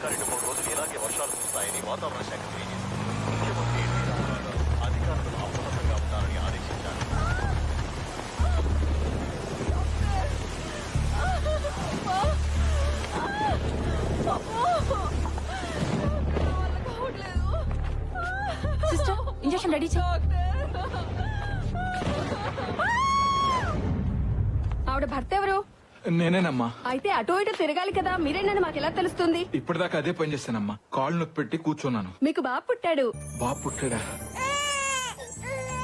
ఇంకా 2-3 రోజులు ఇలాగే వర్షాలు కురుస్తాయని వాతావరణ శాఖ తెలియజేసింది. ముఖ్యమంత్రి ఎన్టీ రామారావు అధికారులను అప్రమత్తంగా ఉండాలని ఆదేశించారు. సిస్టర్, ఇంజెక్షన్ రెడీ చేయి. ఆవిడ భర్త ఎవరు? నేనేనమ్మా. అయితే అటు ఇటు తిరగాలి కదా, మీరేనని మాకు ఎలా తెలుస్తుంది? ఇప్పటిదాకా అదే పని చేస్తానమ్మా. కాళ్ళు నొప్పి పెట్టి కూర్చున్నాను. మీకు బాబు పుట్టాడు. బాబు పుట్టాడా?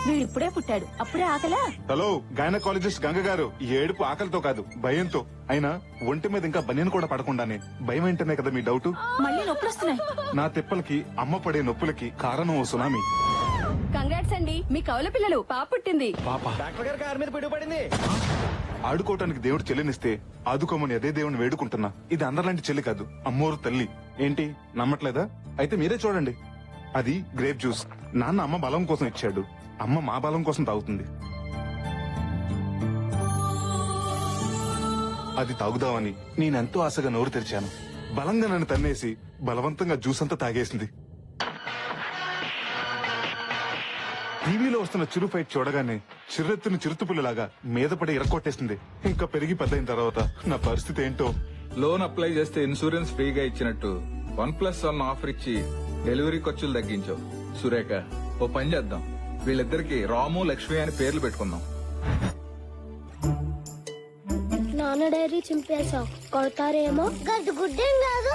వీడు ఇప్పుడే పుట్టాడు, అప్పుడే ఆకలా? హలో, గైనకాలజిస్ట్ గంగ గారు, ఈ ఏడుపు ఆకలితో కాదు భయంతో. అయినా ఒంటి మీద ఇంకా బనియన్ కూడా పడకుండానే భయం ఏంటనే కదా మీ డౌట్? మళ్ళీ నొప్పులు వస్తున్నాయి. నా తిప్పలకి అమ్మ పడే నొప్పులకి కారణం ఓ సునామీ. కంగ్రాట్స్ అండి, మీ కవల పిల్లలు పాప పుట్టింది. పాప డాక్టర్ గారు కారు మీద పిడుగుపడింది. ఆడుకోవటానికి దేవుడు చెల్లినిస్తే ఆదుకోమని అదే దేవుని వేడుకుంటున్నా. ఇది అందరిలాంటి చెల్లి కాదు, అమ్మోరు తల్లి. ఏంటి నమ్మట్లేదా? అయితే మీరే చూడండి. అది గ్రేప్ జ్యూస్. నాన్న అమ్మ బలం కోసం ఇచ్చాడు, అమ్మ మా బలం కోసం తాగుతుంది. అది తాగుదామని నేనెంతో ఆశగా నోరు తెరిచాను. బలంగా నన్ను తన్నేసి బలవంతంగా జ్యూస్ అంతా తాగేసింది. టీవీలో వస్తున్న చిరు ఫైట్ చూడగానే చిర్రెత్తుని చిరుతుపుల్లలాగా మీద పడి ఇరక్కొట్టేసింది. ఇంకా పెరిగి పెద్దయిన తర్వాత నా పరిస్థితి ఏంటో. లోన్ అప్లై చేస్తే ఇన్సూరెన్స్ ఫ్రీగా ఇచ్చినట్టు 1+1 ఆఫర్ ఇచ్చి డెలివరీ ఖర్చులు తగ్గించావు. సురేఖ, ఓ పని చేద్దాం, వీళ్ళిద్దరికి రాము లక్ష్మి అని పేర్లు పెట్టుకుందాం. నాన్న డైరీ చింపేశావు, కొడతారేమో. గడ్డు గుడ్డేం కాదు.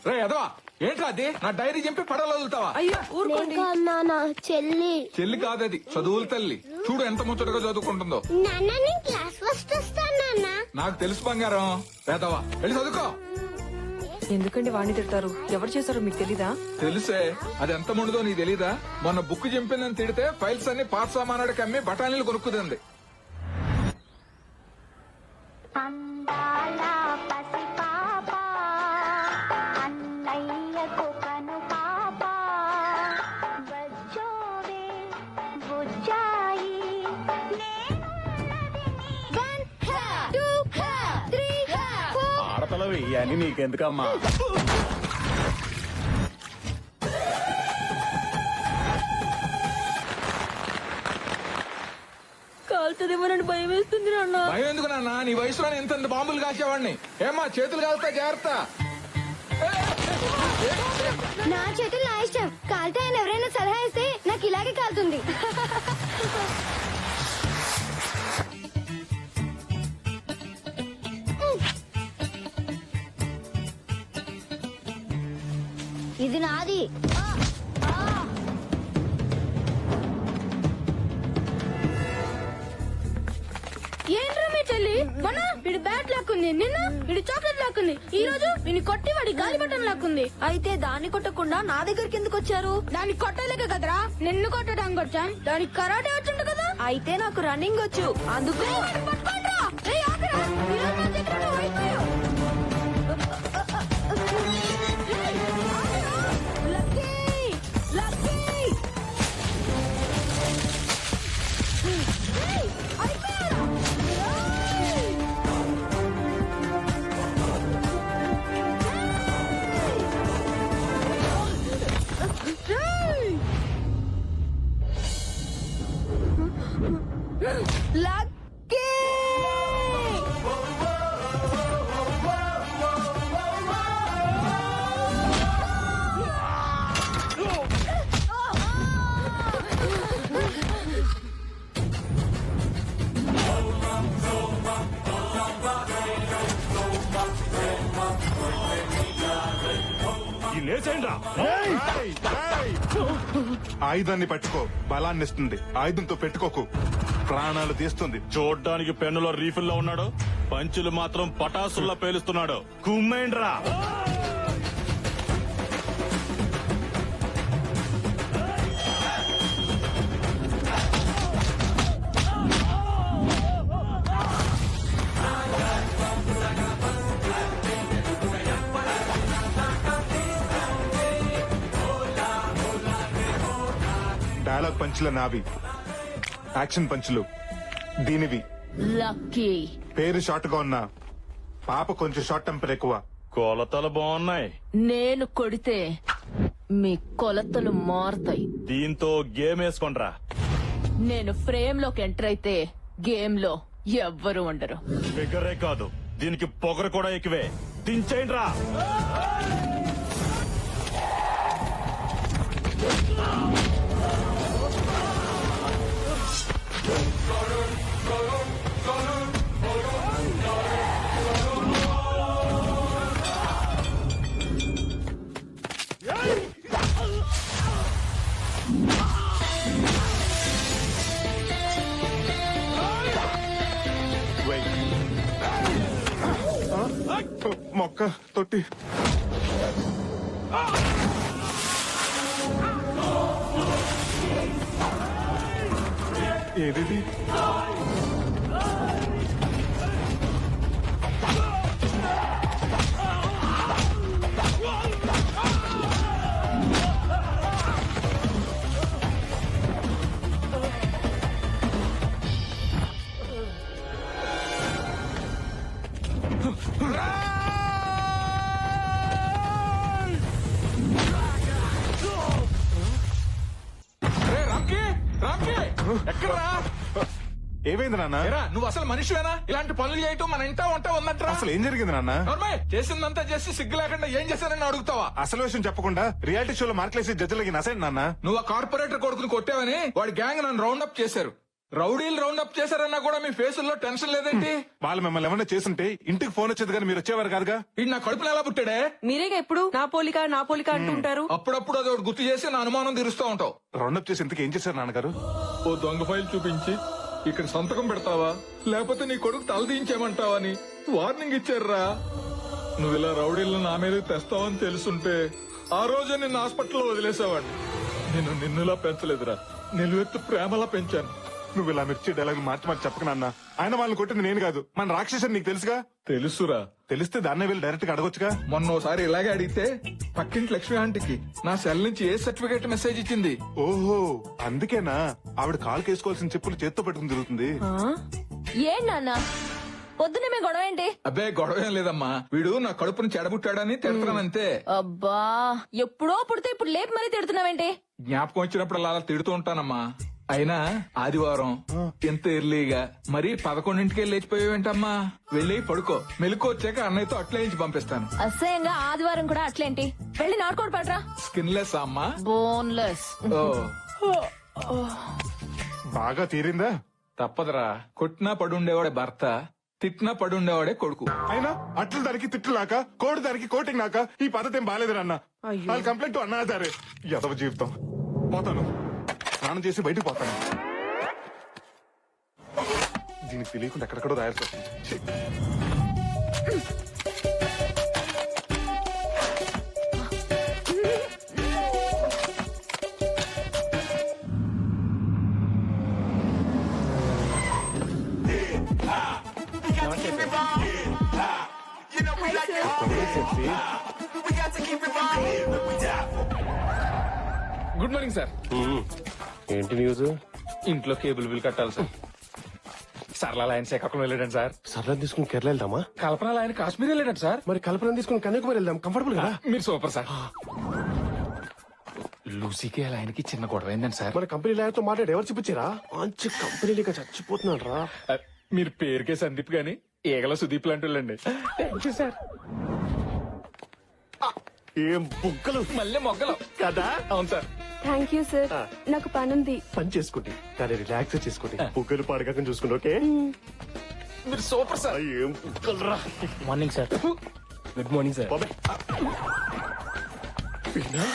రే అదవా, ఏంట్రా అది? నా డైరీ చంపి పడవలు వదులుతావా? అయ్యో ఊరుకోండి. నాన్న చెల్లి. చెల్లి కాదది, చదువుల తల్లి. చూడు ఎంత ముచ్చటగా చదువుకుంటుందో. నాన్న నేను క్లాస్ ఫస్ట్ వస్తాను నాన్న. నాకు తెలుసు బంగారం. వేదవా, వెళ్ళి చదువుకో. ఎందుకండి వాణ్ణి తిడతారు? ఎవరు చేశారో మీకు తెలీదా? తెలుసే, అది ఎంత ముందుదో నీకు తెలీదా? మొన్న బుక్ చింపిందని తిడితే ఫైల్స్ అన్ని పాత సామానాడికి అమ్మి బఠానీలు కొనుక్కుదంది. ఆడతలవి అని నీకెందుకమ్మా? కాలుతుందేమోనని భయం వేస్తుంది నాన్న. భయం ఎందుకు నాన్న? నీ వయసులో ఎంత బాంబులు కాసేవాడిని. ఏమ్మా, చేతులు కాలుతా, జాగ్రత్త. నా చేతులు నా ఇష్టం. కాలితే ఆయన ఎవరైనా సలహా ఇస్తే నాకు ఇలాగే కాలుతుంది. ఇది నాది. ఏంట్రా మీ చెల్లి? మొన్న వీడి బ్యాట్ లాక్కుంది, నిన్న వీడి చాక్లెట్ లాక్కుంది, ఈ రోజు వీని కొట్టి వాడి గాలి బట్టం లాక్కుంది. అయితే దాన్ని కొట్టకుండా నా దగ్గరికి ఎందుకు వచ్చారు? దాన్ని కొట్టలేక కదరా నిన్ను కొట్టడానికి వచ్చాం. దానికి కరాటే వచ్చింది కదా. అయితే నాకు రన్నింగ్ వచ్చు, అందుకు. పట్టుకోండిరా. ఏయ్, ఆగరా. ఈ రోజు నా చేతిలో నువ్వు ఓడిపోయావు. ఏయ్, ఆగరా. Lucky, lucky. ఏయ్, అయిపోయారా? ఏయ్. లక్కీ. ఆయుధాన్ని పట్టుకో, బలాన్ని ఇస్తుంది. ఆయుధంతో పెట్టుకోకు, ప్రాణాలు తీస్తుంది. చూడ్డానికి పెన్నులో రీఫిల్ లో ఉన్నాడు, పంచులు మాత్రం పటాసుల్లా పేలుస్తున్నాడు. కుమ్మేండ్రా. డైలాగ్ పంచుల నావి, యాక్షన్ పంచులు దీనివి. లక్కీ పేరు షార్ట్ గా ఉన్నా పాప కొంచెం షార్ట్ టెంపర్ ఎక్కువ. కొలతలు బాగున్నాయి. నేను కొడితే మీ కొలతలు మారుతాయి. దీంతో గేమ్ వేసుకోండ్రా. నేను ఫ్రేమ్ లోకి ఎంటర్ అయితే గేమ్ లో ఎవ్వరు ఉండరు. ఫిగరే కాదు, దీనికి పొగరు కూడా ఎక్కువే. దించేయండ్రా. మొక్క తొట్టి ఏది ఏమైంది నాన్న? నువ్వు అసలు మనిషివేనా? ఇలాంటి పనులు చేయటం మన ఇంటా వంట ఉందంటారా? అసలు ఏం జరిగింది నాన్న? చేసిందంతా చేసి సిగ్గు లేకుండా ఏం చేశానని అడుగుతావా? అసలు విషయం చెప్పకుండా రియాలిటీ షోలో మార్కులేసి జడ్జిలకి నసండి నాన్న. నువ్వు ఆ కార్పొరేటర్ కొడుకుని కొట్టావని వాడి గ్యాంగ్ నన్ను రౌండ్ అప్ చేశారు. రౌడీలు రౌండ్ అప్ చేశారన్నా కూడా మీ ఫేసుల్లో టెన్షన్ లేదేంటి? వాళ్ళు మిమ్మల్ని ఏమన్నా చేస్తుంటే ఇంటికి ఫోన్ వచ్చేది కానీ మీరు వచ్చేవారు కాదుగా. ఇది నా కడుపున ఎలా పుట్టాడే? మీరేగా ఎప్పుడు నా పోలిక నా పోలిక అంటుంటారు. అప్పుడప్పుడు అది ఒకటి గుర్తు చేసి నా అనుమానం తీరుస్తూ ఉంటావు. రౌండప్ చేసి ఇంతకు ఏం చేశారు నాన్నగారు? ఓ దొంగ ఫైల్ చూపించి ఇక్కడ సంతకం పెడతావా లేకపోతే నీ కొడుకు తలదించేమంటావని వార్నింగ్ ఇచ్చారా. నువ్వు ఇలా రౌడీలను నా మీద తెస్తావని తెలుసుంటే ఆ రోజే నిన్ను హాస్పిటల్లో వదిలేసావాడిని. నేను నిన్నులా పెంచలేదురా, నిలువెత్తు ప్రేమలా పెంచాను. నువ్వు ఇలా మిర్చి డైలాగ్ మార్చి మార్చి చెప్పక నాన్న. ఆయన వాళ్ళని కొట్టింది నేను కాదు, మన రాక్షసుని నీకు తెలుసుగా. తెలుసురా. తెలిస్తే దాన్నే వెళ్ళి డైరెక్ట్ గా అడగొచ్చుగా. మొన్నోసారి ఇలాగే అడిగితే పక్కింటి లక్ష్మి ఆంటీకి నా సెల్ నుంచి ఏ సర్టిఫికేట్ మెసేజ్ ఇచ్చింది. ఓహో అందుకేనా ఆవిడ కాలు కేసుకోవాల్సిన చెప్పులు చేత్తో పెట్టుకుని తిరుగుతుంది. ఏం నాన్న పొద్దునే మీ గొడవ ఏంటి? అబ్బే గొడవ ఏం లేదమ్మా, వీడు నా కడుపుని చెడబుట్టాడని తిడతానంతే. అబ్బా ఎప్పుడో పుడితే ఇప్పుడు లేపు మరీ తిడుతున్నావేంటి? జ్ఞాపకం వచ్చినప్పుడు అలా తిడుతూ ఉంటానమ్మా. అయినా ఆదివారం ఎంత ఎర్లీగా మరీ 11ంటికే లేచిపోయావేంటమ్మా? వెళ్ళి పడుకో, మెలకు వచ్చాక అన్నయ్యతో అట్లే ఇంచి పంపిస్తాను. అసహ్యంగా ఆదివారం కూడా అట్లేంటి? వెళ్ళి నాటుకోడు పడరా. స్కిన్లెస్ అమ్మా, బోన్లెస్. బాగా తీరిందా? తప్పదురా, కొట్టినా పడుండేవాడే భర్త, తిట్టినా పడుండేవాడే కొడుకు. అయినా అట్లు దానికి తిట్లు నాక, కోడి దానికి కోటింగ్ నాక. ఈ పద్ధతి ఏం బాగాలేదు అన్న. వాళ్ళు కంప్లైంట్ అన్నారే. ఎదవ జీవితం. పోతాను, స్నానం చేసి బయటకు పోతాను. దీనికి తెలియకుండా ఎక్కడెక్కడో రాయాల్సి వస్తుంది. Good morning sir. ఏంటి న్యూస్? ఇంట్లో కేబుల్ బిల్ కట్టాలి సార్. సరళ ఆయన శ్రీకాకుళం వెళ్ళాడండి సార్. సరళ తీసుకుని కేరళ వెళ్దామా? కల్పన ఆయన కాశ్మీర్ వెళ్ళాడు సార్. మరి కల్పన తీసుకుని కన్యాకుమారి వెళ్దాం, కంఫర్టబుల్ కదా. మీరు సూపర్ సార్. లూసీకి అలా ఆయనకి చిన్న గొడవ అయిందండి సార్. మన కంపెనీ లాయర్తో మాట్లాడి ఎవరు చూపించారా? మంచి కంపెనీ లేక చచ్చిపోతున్నాడు రా. మీరు పేరుకే సందీప్ గాని ఏగల సుదీప్ లాంటి వాళ్ళండి. సార్ ఏం బుగ్గలు, మళ్ళీ మొగ్గలు కదా. అవును సార్. థ్యాంక్ యూ సార్, నాకు పనుంది. పని చేసుకోండి కానీ రిలాక్స్ చేసుకోండి. బుగ్గలు పాడకాకని చూసుకోండి. ఓకే, మీరు సూపర్ సార్. ఏం బుగ్గలు రా. Morning sir. Good morning sir. Veena,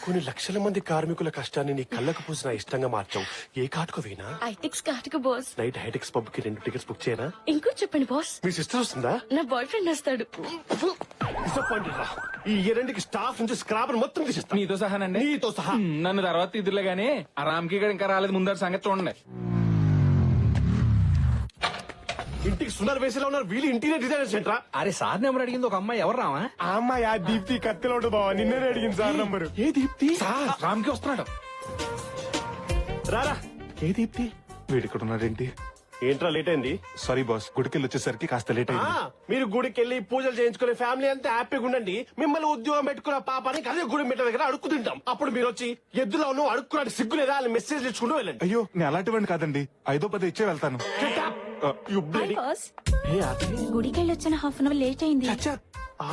కొన్ని లక్షల మంది కార్మికుల కష్టాన్ని నీ కళ్ళకు పూసిన ఇష్టంగా మార్చావు. ఏ కాటుకు వీణా? ఐటెక్స్ కాటుకు బాస్. నైట్ హైటెక్స్ పబ్ కి 2 టికెట్స్ బుక్ చేయనా? ఇంకో చెప్పండి బాస్, మీ సిస్టర్ వస్తుందా? నా బాయ్ ఫ్రెండ్ వస్తాడు. డిసప్పాయింటెడ్ రా. ఈ రెండింటికి స్టాఫ్ నుంచి స్క్రాప్ మొత్తం తీసేస్తా. మీతో సహానండి. నీతో సహా. నన్ను తర్వాత ఇదిలే గానీ ఆ రామ్కి గడ ఇంకా రాలేదు, ముందర సంగతి చూడండి. ఇంటికి సుందర వేసేలా ఉన్నారు వీళ్ళు. ఇంటీరియర్ డిజైనర్స్ ఏంట్రా? అరే సార్ నెంబర్ అడిగింది ఒక అమ్మాయి, ఎవరు రావా? ఆ అమ్మాయి ఆ దీప్తి కత్తిలో ఉంటుంది బావా. నిన్నే అడిగింది సార్ నంబరు. ఏ దీప్తి? రామ్కి వస్తున్నాడు. రారా. ఏ దీప్తి? వీడిక్కడ ఉన్నాడేంటి? ఏంట్రా లేట్ అయింది? సారీ బాస్, గుడికెళ్ళి వచ్చేసరికి కాస్త లేట్ అయింది. మీరు గుడికి వెళ్ళి పూజలు చేయించుకునే ఫ్యామిలీ అంతా హ్యాపీగా ఉండండి. మిమ్మల్ని ఉద్యోగం పెట్టుకున్న పాపానికి అదే గుడి మెట్ల దగ్గర అడుక్కు తింటాం. అప్పుడు మీరు వచ్చి ఎద్దులో నువ్వు అడుక్కున్నాడు సిగ్గులేదా అని మెసేజ్ ఇచ్చుకుంటూ వెళ్ళండి. అయ్యో నేను అలాంటివాడిని కాదండి, 5-10 ఇచ్చే వెళ్తాను. గుడికి వెళ్ళొచ్చిన హాఫ్ అన్ అవర్ లేట్ అయింది.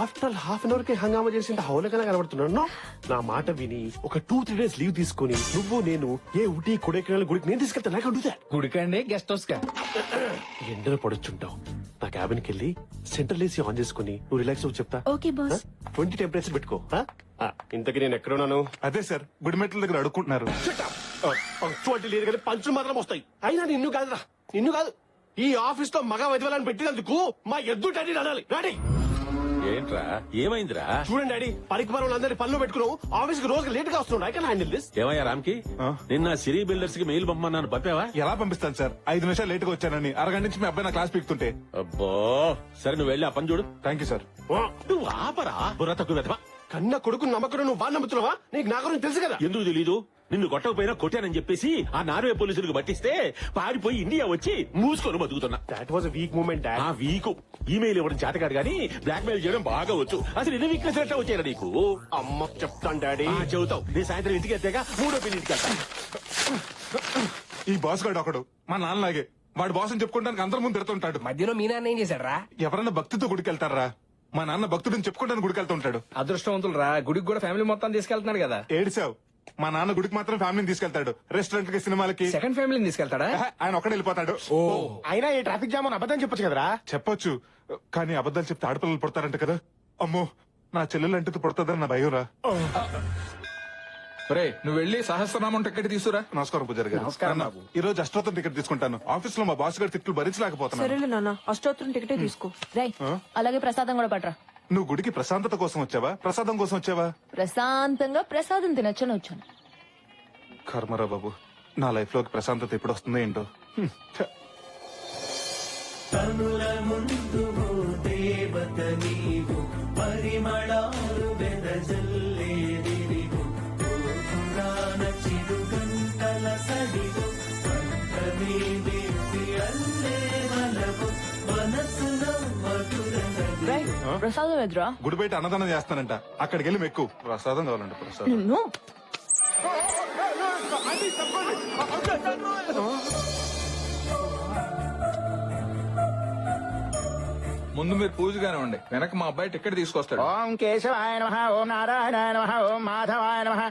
ఆఫ్టర్ హాఫ్ అన్ అవర్ కి హంగామా చేసి హౌలకనే కనబడుతున్నాను. నా మాట విని ఒక 2-3 days లీవ్ తీసుకుని నువ్వు నేను ఊటీ కొడైకెనాల్ గుడికి నేను తీసుకెళ్తా. నాకు అడుగుతా గుడికండి గెస్ట్ హౌస్ కా? ఎండలో పడొచ్చుంటావు. నా క్యాబిన్ కి వెళ్ళి సెంట్రల్ ఏసీ ఆన్ చేసుకుని నువ్వు రిలాక్స్ అవ్వు చెప్తా. Okay boss. 20 టెంపరేచర్ పెట్టుకో. ఇంతకీ నేను ఎక్కడున్నాను? అదే సార్, గుడి మెట్ల దగ్గర అడుక్కుంటున్నారు. పంచువాలిటీ లేదు కానీ పంచులు మాత్రం వస్తాయి. అయినా నిన్ను కాదురా, నిన్ను కాదు. ఈ ఆఫీస్ లో మగ వైద్యులను పెట్టినందుకు మా ఎద్దు డాడీ అనాలి. డాడీ ఏంట్రా ఏమైందిరా? చూడండి డాడీ, పనికి పనులు అందరి పనులు పెట్టుకున్నావు. ఆఫీస్ కి రోజు లేట్ గా వస్తున్నాడు. I can handle this. ఏమయ్యా రామ్కి, నిన్న సిరీ బిల్డర్స్ కి మెయిల్ పంపమన్నాను, పంపావా? ఎలా పంపిస్తాను సార్, 5 నిమిషాలు లేట్ గా వచ్చానని అరగంట నుంచి మీ అబ్బాయి నా క్లాస్ పీకుతుంటే. అబ్బో సరే, నువ్వు వెళ్ళి ఆ పని చూడు. Thank you sir. నువ్వు ఆపరా బుర్ర తక్కువ వెతవా. కన్న కొడుకు నమ్మకం నువ్వు బాగా నమ్ముతున్నావా? నీకు నా గురించి తెలుసు కదా. ఎందుకు తెలీదు? నిన్ను కొట్టకపోయినా కొట్టానని చెప్పేసి ఆ నార్వే పోలీసులకు పట్టిస్తే పారిపోయి ఇండియా వచ్చి మూసుకొని బతుకుతున్నా. That was weak moment. ఆ వీక్ ఈమెయిల్ ఇవ్వడం చేతకాడు గానీ బ్లాక్ మెయిల్ చేయడం బాగా వచ్చు. అసలు ఎన్ని వీక్నెస్ ఎట్లా వచ్చారా నీకు? అమ్మ చెప్తాను డాడీ. చెబుతావు. నేను సాయంత్రం ఇంటికి వెళ్తాక 3వ ఇంటికి వెళ్తాను. ఈ బాస్ గాడు ఒకడు మా నాన్నలాగే, వాడు బాస్ అని చెప్పుకోవడానికి అందరి ముందు తిడుతుంటాడు. మధ్యలో మీ నాన్న ఏం చేశాడు రా? ఎవరన్నా భక్తితో గుడికెళ్తారా? మా నాన్న భక్తుడిని చెప్పుకోవడానికి గుడికెళ్తూ ఉంటాడు. అదృష్టవంతులు రా, గుడికి కూడా ఫ్యామిలీ మొత్తం తీసుకెళ్తున్నాడు కదా. ఏడిసావు, మా నాన్న గుడికి మాత్రం ఫ్యామిలీని తీసుకెళ్తాడు. రెస్టారెంట్ కి, సినిమాలకి సెకండ్ ఫ్యామిలీని తీసుకెళ్తాడా? ఆయన ఒక్కడే వెళ్ళిపోతాడు. అయినా ఈ ట్రాఫిక్ జామ్ అని అబద్ధం చెప్పొచ్చు కదరా. చెప్పొచ్చు, కానీ అబద్ధాలు చెప్తే ఆడపిల్లలు పుడతారంట కదా. అమ్మో, నా చెల్లెలు అంటే పుడతాదని నా భయం రా. రే, నువ్వు వెళ్ళి సహస్రనామం టికెట్ తీసుకురా. నమస్కారం పూజారి గారు. నమస్కారం. ఈ రోజు అష్టోత్తరం టికెట్ తీసుకుంటాను. ఆఫీస్ లో మా బాస్ గారి తిట్లు భరించలేకపోతున్నాను. సరేలే నాన్న, అష్టోత్తరం టికెటే తీసుకో. రై అలాగే ప్రసాదం కూడా పట్రా. నువ్వు గుడికి ప్రశాంతత కోసం వచ్చావా, ప్రసాదం కోసం వచ్చావా? ప్రశాంతంగా ప్రసాదం తినొచ్చని వచ్చాను. కర్మరా బాబు, నా లైఫ్ లోకి ప్రశాంతత ఎప్పుడు వస్తుందో ఏంటో. ఛ. రై ప్రసాదం ఎదురా. గుడి బయట అన్నదానం చేస్తానంట, అక్కడికి వెళ్ళి మెక్కు. ప్రసాదం కావాలంట, ప్రసాదం. నిన్ను ముందు మీరు పూజగానే ఉండి, వెనక మా అబ్బాయి టికెట్ తీసుకొస్తాడు. ఓం కేశవాయ నమః, ఓం నారాయణాయ నమః, ఓం మాధవాయ నమః.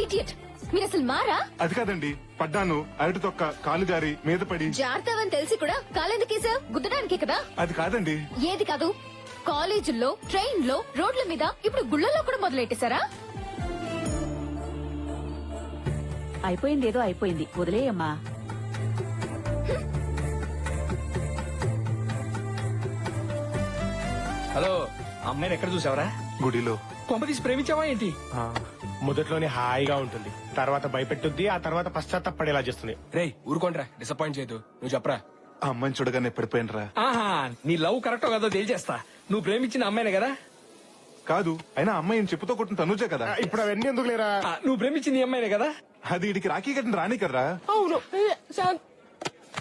ఇడియట్, మీరు అసలు మారా? అది కాదండి, పడ్డాను, అరటి తొక్క కాలు జారి మీద పడి. జాగ్రత్తవని తెలిసి కూడా కాలెందుకేసా? గుద్దడానికే కదా. అది కాదండి. ఏది కాదు? కాలేజీల్లో, ట్రైన్ లో, రోడ్ల మీద, ఇప్పుడు గుళ్ళల్లో కూడా మొదలెట్టేశారా? అయిపోయింది, ఏదో అయిపోయింది, వదిలేయమ్మా. హలో, అమ్మాయిని ఎక్కడ చూసావరా? గుడిలో. కొంప తీసి ప్రేమించావా ఏంటి? మొదట్లోనే హాయిగా ఉంటుంది, తర్వాత భయపెట్టుద్ది, ఆ తర్వాత పశ్చాత్తపడేలా చేస్తుంది. రేయ్ ఊరుకోండ్రా, డిసప్పాయింట్ చేయదు. నువ్వు చెప్పరా. ఆ అమ్మాయిని చూడగానే పడిపోయినరా. ఆహా, నీ లవ్ కరెక్టో కాదో తేల్చేస్తా. నువ్వు ప్రేమించిన అమ్మాయినే కదా? కాదు, అయినా అమ్మాయి చెప్పుతో కొట్టిన తనుజే కదా. ఇప్పుడు అవన్నీ ఎందుకు లేరా? నువ్వు ప్రేమించింది ఈ అమ్మాయినే కదా? అది ఇడికి రాఖీ కట్టిన రాణి కదరా. అవును.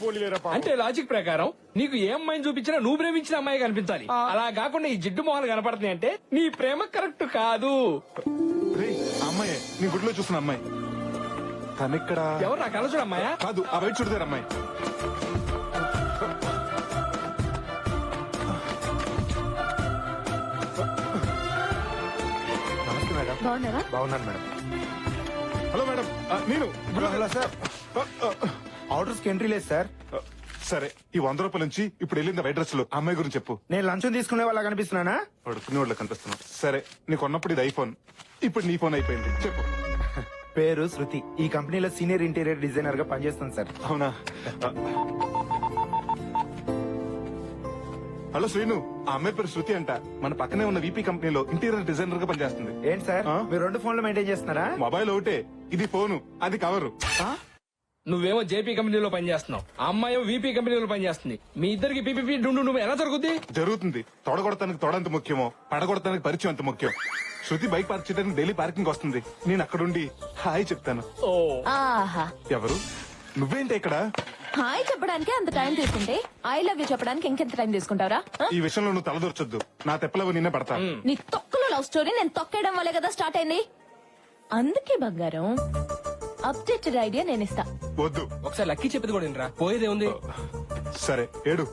పోలీలేరా పాపం. అంటే లాజిక్ ప్రకారం నీకు ఏ అమ్మాయిని చూపించినా నువ్వు ప్రేమించిన అమ్మాయి కనిపించాలి. అలా కాకుండా ఈ జిడ్డు మొహాలు కనపడుతున్నాయి అంటే నీ ప్రేమ కరెక్ట్ కాదు. రేయ్, ఆ అమ్మాయే నీ గుడిలో చూసిన అమ్మాయి. తనిక్కడ ఎవరు నా కళ్ళ చూడ అమ్మాయా? కాదు, ఆ బయట చూడదారు అమ్మాయి. నమస్తే మేడం. బాగున్నారా? బాగున్నాను మేడం. హలో మేడం, నేను హలో సార్. ఆర్డర్స్ కి ఎంట్రీ లేదు సార్. సరే, ఈ 100 రూపాయల నుంచి ఇప్పుడు వెళ్ళింది వైట్ డ్రెస్ లో అమ్మాయి గురించి చెప్పు. నేను లంచం తీసుకునే వాళ్ళ కనిపిస్తున్నానా? పడుకునే వాళ్ళకి కనిపిస్తున్నావు. సరే, నీకు ఉన్నప్పుడు ఇది ఐఫోన్, ఇప్పుడు నీ ఫోన్ అయిపోయింది. చెప్పు. పేరు శృతి, ఈ కంపెనీలో సీనియర్ ఇంటీరియర్ డిజైనర్ గా పనిచేస్తాను సార్. అవునా? హలో శ్రీను, ఆ అమ్మాయి పేరు శృతి అంట. మన పక్కనే ఉన్న వీపీ కంపెనీలో ఇంటీరియర్ డిజైనర్ గా పనిచేస్తుంది. ఏంటి సార్, మీరు 2 ఫోన్లు మెయింటైన్ చేస్తున్నారా? మొబైల్ ఒకటే, ఇది ఫోను, అది కవరు. నువ్వేమో జేపీ కంపెనీలో పనిచేస్తున్నావు, ఆ అమ్మాయి వీపీ కంపెనీలో పనిచేస్తుంది. మీ ఇద్దరికి పీపీపీ డుండు నువ్వు ఎలా జరుగుద్ది? జరుగుతుంది. తొడగొడతానికి తొడంత ముఖ్యమో, పడగొడతానికి పరిచయం అంత ముఖ్యం. శృతి బైక్ పార్క్ చేయడానికి డైలీ పార్కింగ్ వస్తుంది. నేను అక్కడుండి హాయ్ చెప్తాను. ఆహా, ఎవరు? నువ్వేంటి ఇక్కడ? హాయ్ చెప్పడానికి అంత టైం తీసుకుంటే ఐ లవ్ యూ చెప్పడానికి ఇంకెంత టైం తీసుకుంటావరా? ఈ విషయంలో నువ్వు తలదూర్చొద్దు. నా తెప్పలవు నిన్నే పడతా. నీ తొక్కలో లవ్ స్టోరీ నేను తొక్కేయడం వల్లే కదా స్టార్ట్ అయింది. అందుకే బంగారం, అప్డేటెడ్ ఐడియా నేను ఇస్తా. వద్దు. ఒకసారి లక్కీ చెప్పేది కూడా వినరా, పోయేదే ఉంది. సరే ఏడు.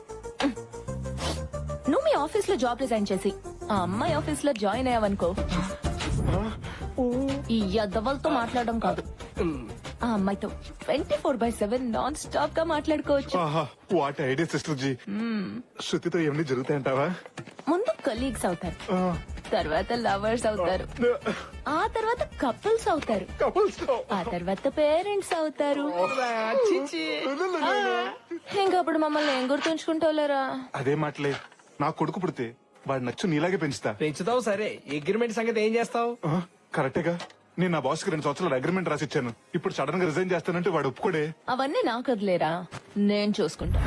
నువ్వు మీ ఆఫీస్ లో జాబ్ రిజైన్ చేసి ఆ అమ్మాయి ఆఫీస్ లో జాయిన్ అయ్యావనుకో, ఈ యద్దవలతో మాట్లాడడం కాదు, ఆ అమ్మాయితో 24/7 నాన్ స్టాప్ గా మాట్లాడుకోవచ్చు. What idea sister ji. శృతితో ఏమని జరుగుతాయంటావా? ముందు కొలీగ్స్ అవుతారు, తర్వాత లవర్స్ అవుతారు, ఆ తర్వాత కపుల్స్ అవుతారు, ఆ తర్వాత పేరెంట్స్ అవుతారు. ఇంకప్పుడు మమ్మల్ని ఏం గుర్తుంచుకుంటావులేరా? అదే మాటలే. నా కొడుకు పుడితే వాడు నచ్చు నీలాగే పెంచుతా. పెంచుతావు సరే, అగ్రిమెంట్ సంగతి ఏం చేస్తావు? కరెక్టేగా. నేను నా బాస్ కి 2 సంవత్సరాలు అగ్రిమెంట్ రాసిచ్చాను. ఇప్పుడు సడన్ గా రిజైన్ చేస్తానంటే వాడు ఒప్పుకోడే. అవన్నీ నాకు వదిలేరా, నేను చూసుకుంటా.